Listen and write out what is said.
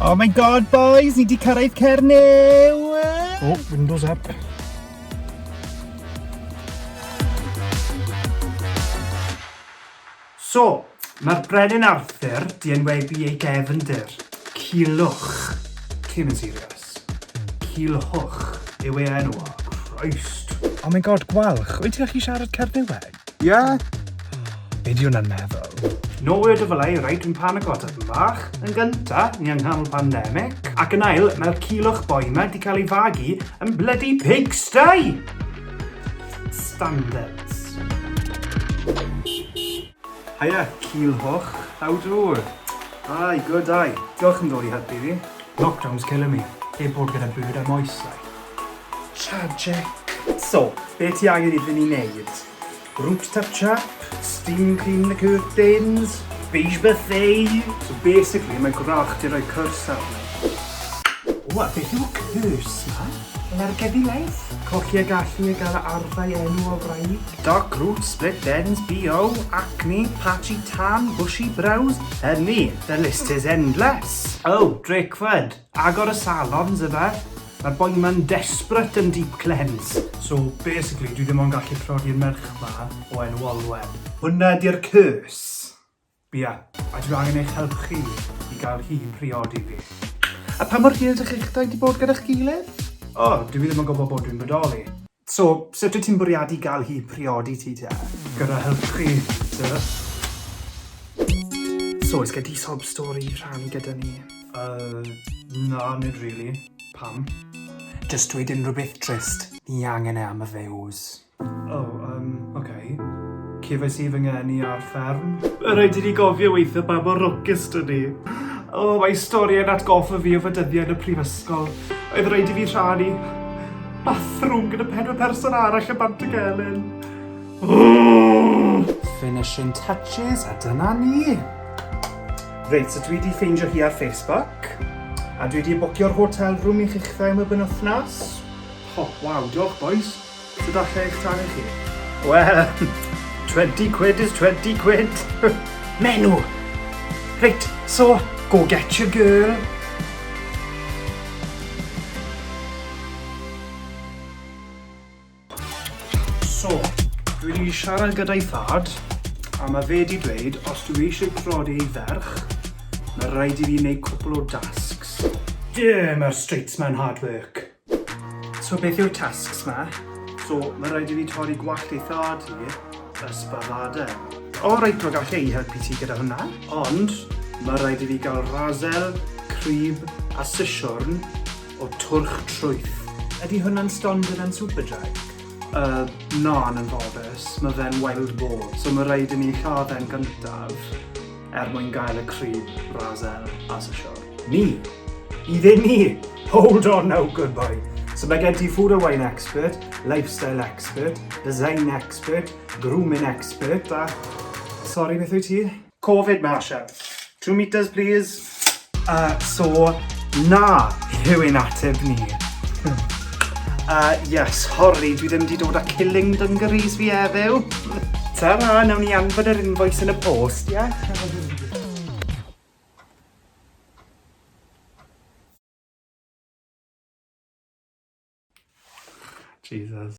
Oh my god, boys, ni di cyrraedd Cernyw! Oh, windows up. So, mae'r brenin Arthur di enwebu ei gefndir. Culhwch. Ti'n yn serious? Culhwch yw ei enw. Christ. Oh my god, gwalch. Wyt ti'n gallu siarad Cernywieg? Yeah. Be di hwnna'n meddwl? No word of a lie, right, yn panigot yn bach. Yn gynta, ni yng nghanol pandemic. Ac yn ail, mae'r Culhwch boi ma di cael ei fagu yn bloody pigsty! Standards. Hiya, Culhwch. How do? Aye, good, aye. Diolch yn dod i helpu fi. Lockdown's killing me. Heb bod gyda bwyd am oesau. Tragic. So, be ti angen iddyn ni wneud? Root touch-up, steam clean the curtains, beige buffet. So basically, mae gwrach di roi cwrs arno. O, beth yw cwrs ma? Lergeddilaeth? Colli a gallu a gael arfau enw o wraig. Dark root, split ends, BO, acne, patchy tan, bushy brows. Hynny, the list is endless. Oh, Drakeford, agor y salons yma. Mae'r boi ma'n desperate yn deep cleanse. So, basically, dwi ddim ond gallu prodi'r merch ma o enw Olwen. Hwna di'r curse. Bia, a dwi angen eich help chi i gael hi priodi fi. A pa mor hir ydych eich di bod gyda'ch gilydd? O, dwi ddim yn gwybod bod dwi'n bodoli. So, sut wyt ti'n bwriadu gael hi priodi ti te? Gyda help chi, sir? So, is gen ti sob stori i rhannu gyda ni? Na, nid really. Pam? Just dweud unrhyw beth trist, ni angen e am y fews. Okay. Cefais i fy ngeni ar fferm. Rhaid i ni gofio weithio pa mor rwcus dyn ni. Mae stori yn atgoffa fi o fydyddiau yn y prifysgol. Oedd rhaid i fi rhannu bathroom gyda 4 person arall y bant y gelyn. Finishing touches, a dyna ni. Reit, so dwi wedi ffeindio hi ar Facebook. A dwi wedi bwcio'r hotel room i chi'ch ddau am y benwthnos. Oh, waw, diolch boys. Sut allai eich tan i chi? Well, 20 quid is 20 quid. Menw! Right, so, go get your girl. So, dwi wedi siarad gyda'i thad, a mae fe wedi dweud, os dwi eisiau prodi ei ferch, mae rhaid i fi wneud cwpl o dasgs. Mae'r streets ma'n hard work. So beth yw'r tasks ma? So mae rhaid i fi torri gwallt ei thad hi, ysbaddadau. O reit, mae gallai i helpu ti gyda hwnna. Ond mae rhaid i fi gael rasel, crib a sisiwrn o twrch trwyth. Ydy hwnna'n stondin yn Superdrag? Na, yn anffodus. Mae fe'n wild boar. So mae rhaid i ni lladdau'n gyntaf mwyn gael y crib, rasel a sisiwrn. Ni? Iddyn ni? Hold on now, good boy. So mae gen ti food and wine expert, lifestyle expert, design expert, grooming expert, a... Sorry, beth yw ti? Covid, Marsha. 2 meters, please. So, na yw ein ateb ni. Yes, sorry, dwi ddim wedi dod â killing dungarees fi heddiw. Ta-ra, nawn ni anfod yr invoice yn y post, ie? Jesus.